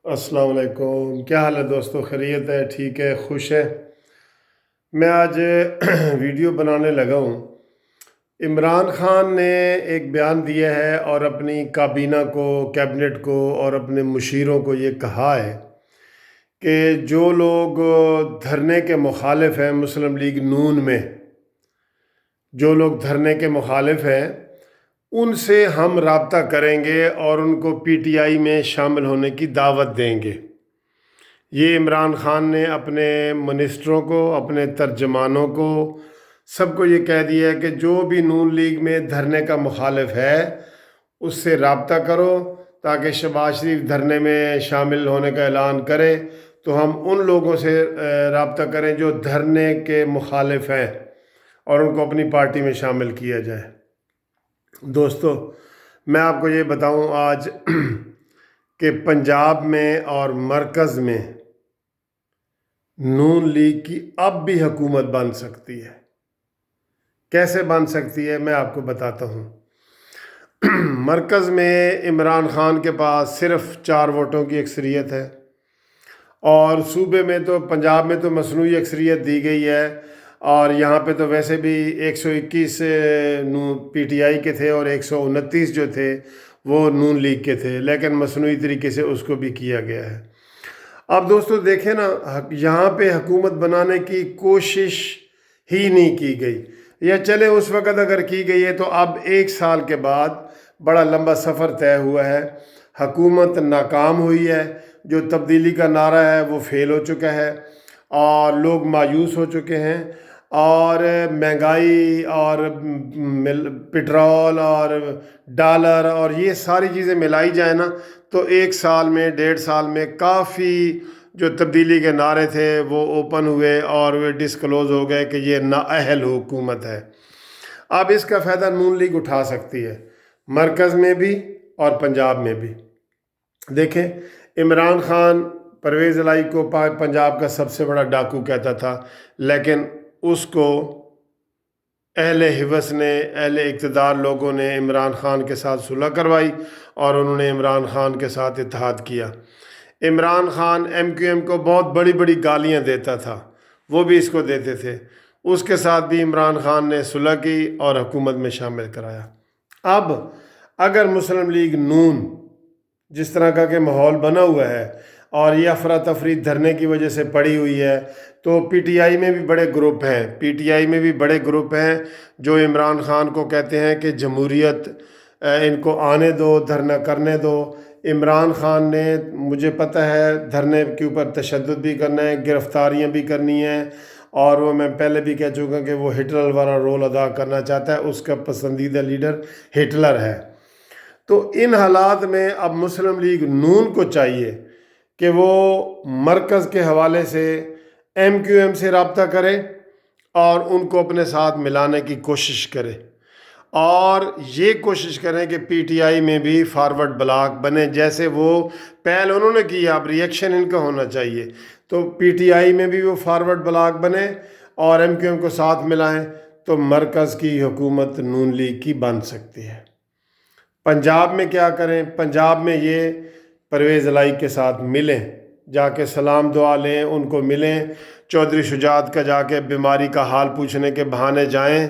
السلام علیکم، کیا حال ہے دوستو؟ خیریت ہے؟ ٹھیک ہے؟ خوش ہے؟ میں آج ویڈیو بنانے لگا ہوں۔ عمران خان نے ایک بیان دیا ہے اور اپنی کابینہ کو، کیبنٹ کو اور اپنے مشیروں کو یہ کہا ہے کہ جو لوگ دھرنے کے مخالف ہیں مسلم لیگ نون میں، جو لوگ دھرنے کے مخالف ہیں ان سے ہم رابطہ کریں گے اور ان کو پی ٹی آئی میں شامل ہونے کی دعوت دیں گے۔ یہ عمران خان نے اپنے منسٹروں کو، اپنے ترجمانوں کو، سب کو یہ کہہ دیا ہے کہ جو بھی نون لیگ میں دھرنے کا مخالف ہے اس سے رابطہ کرو تاکہ شہباز شریف دھرنے میں شامل ہونے کا اعلان کرے تو ہم ان لوگوں سے رابطہ کریں جو دھرنے کے مخالف ہیں اور ان کو اپنی پارٹی میں شامل کیا جائے۔ دوستو، میں آپ کو یہ بتاؤں آج کہ پنجاب میں اور مرکز میں نون لیگ کی اب بھی حکومت بن سکتی ہے۔ کیسے بن سکتی ہے میں آپ کو بتاتا ہوں۔ مرکز میں عمران خان کے پاس صرف 4 ووٹوں کی اکثریت ہے اور صوبے میں تو پنجاب میں تو مصنوعی اکثریت دی گئی ہے، اور یہاں پہ تو ویسے بھی 121 پی ٹی آئی کے تھے اور 129 جو تھے وہ نون لیگ کے تھے، لیکن مصنوعی طریقے سے اس کو بھی کیا گیا ہے۔ اب دوستو دیکھیں نا، یہاں پہ حکومت بنانے کی کوشش ہی نہیں کی گئی، یا چلے اس وقت اگر کی گئی ہے تو اب 1 سال کے بعد بڑا لمبا سفر طے ہوا ہے، حکومت ناکام ہوئی ہے، جو تبدیلی کا نعرہ ہے وہ فیل ہو چکا ہے اور لوگ مایوس ہو چکے ہیں، اور مہنگائی اور پٹرول اور ڈالر اور یہ ساری چیزیں ملائی جائیں نا تو 1 سال میں 1.5 سال میں کافی جو تبدیلی کے نعرے تھے وہ اوپن ہوئے اور وہ ڈسکلوز ہو گئے کہ یہ نااہل حکومت ہے۔ اب اس کا فائدہ نون لیگ اٹھا سکتی ہے، مرکز میں بھی اور پنجاب میں بھی۔ دیکھیں، عمران خان پرویز الہی کو پنجاب کا سب سے بڑا ڈاکو کہتا تھا، لیکن اس کو اہل حوث نے، اہل اقتدار لوگوں نے عمران خان کے ساتھ صلح کروائی اور انہوں نے عمران خان کے ساتھ اتحاد کیا۔ Imran Khan M Q M کو بہت بڑی بڑی گالیاں دیتا تھا، وہ بھی اس کو دیتے تھے، اس کے ساتھ بھی عمران خان نے صلح کی اور حکومت میں شامل کرایا۔ اب اگر مسلم لیگ نون جس طرح کا کہ ماحول بنا ہوا ہے اور یہ افراتفری دھرنے کی وجہ سے پڑی ہوئی ہے، تو پی ٹی آئی میں بھی بڑے گروپ ہیں، پی ٹی آئی میں بھی بڑے گروپ ہیں جو عمران خان کو کہتے ہیں کہ جمہوریت ان کو آنے دو، دھرنا کرنے دو۔ عمران خان نے، مجھے پتہ ہے، دھرنے کے اوپر تشدد بھی کرنا ہے، گرفتاریاں بھی کرنی ہیں، اور وہ میں پہلے بھی کہہ چکا کہ وہ ہٹلر والا رول ادا کرنا چاہتا ہے، اس کا پسندیدہ لیڈر ہٹلر ہے۔ تو ان حالات میں اب مسلم لیگ نون کو چاہیے کہ وہ مرکز کے حوالے سے ایم کیو ایم سے رابطہ کرے اور ان کو اپنے ساتھ ملانے کی کوشش کرے، اور یہ کوشش کریں کہ پی ٹی آئی میں بھی فارورڈ بلاک بنے، جیسے وہ پہل انہوں نے کی، اب ریئیکشن ان کا ہونا چاہیے۔ تو پی ٹی آئی میں بھی وہ فارورڈ بلاک بنے اور ایم کیو ایم کو ساتھ ملائیں تو مرکز کی حکومت نون لیگ کی بن سکتی ہے۔ پنجاب میں کیا کریں؟ پنجاب میں یہ پرویز الہی کے ساتھ ملیں، جا کے سلام دعا لیں، ان کو ملیں، چودھری شجاعت کا جا کے بیماری کا حال پوچھنے کے بہانے جائیں،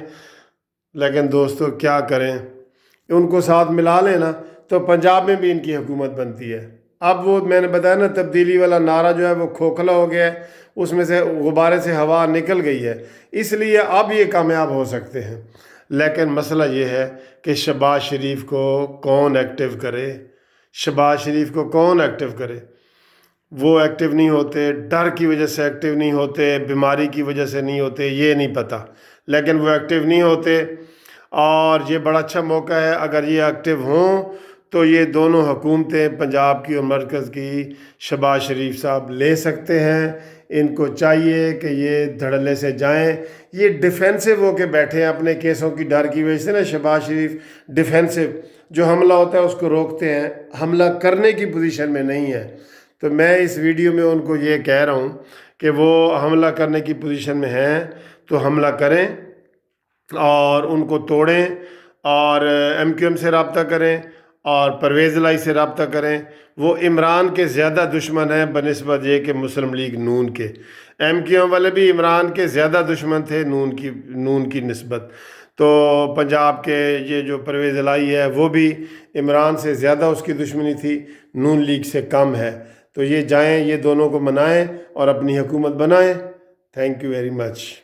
لیکن دوستو کیا کریں، ان کو ساتھ ملا لیں نا تو پنجاب میں بھی ان کی حکومت بنتی ہے۔ اب وہ میں نے بتایا نا، تبدیلی والا نعرہ جو ہے وہ کھوکھلا ہو گیا ہے، اس میں سے غبارے سے ہوا نکل گئی ہے، اس لیے اب یہ کامیاب ہو سکتے ہیں۔ لیکن مسئلہ یہ ہے کہ شہباز شریف کو کون ایکٹیو کرے، شہباز شریف کو کون ایکٹیو کرے؟ وہ ایکٹیو نہیں ہوتے، ڈر کی وجہ سے ایکٹیو نہیں ہوتے، بیماری کی وجہ سے نہیں ہوتے، یہ نہیں پتہ، لیکن وہ ایکٹیو نہیں ہوتے، اور یہ بڑا اچھا موقع ہے اگر یہ ایکٹیو ہوں تو یہ دونوں حکومتیں، پنجاب کی اور مرکز کی، شہباز شریف صاحب لے سکتے ہیں۔ ان کو چاہیے کہ یہ دھڑلے سے جائیں، یہ ڈیفینسو ہو کے بیٹھے ہیں اپنے کیسوں کی ڈر کی وجہ سے نا۔ شہباز شریف ڈیفینسو، جو حملہ ہوتا ہے اس کو روکتے ہیں، حملہ کرنے کی پوزیشن میں نہیں ہے۔ تو میں اس ویڈیو میں ان کو یہ کہہ رہا ہوں کہ وہ حملہ کرنے کی پوزیشن میں ہیں تو حملہ کریں اور ان کو توڑیں اور ایم کیو ایم سے رابطہ کریں اور پرویز الہی سے رابطہ کریں. وہ عمران کے زیادہ دشمن ہیں بنسبت یہ کہ مسلم لیگ نون کے. ایم کیو ایم والے بھی عمران کے زیادہ دشمن تھے نون کی نسبت. تو پنجاب کے یہ جو پرویز الہی ہے وہ بھی عمران سے زیادہ اس کی دشمنی تھی، نون لیگ سے کم ہے. تو یہ جائیں، یہ دونوں کو منائیں اور اپنی حکومت بنائیں. Thank you very much.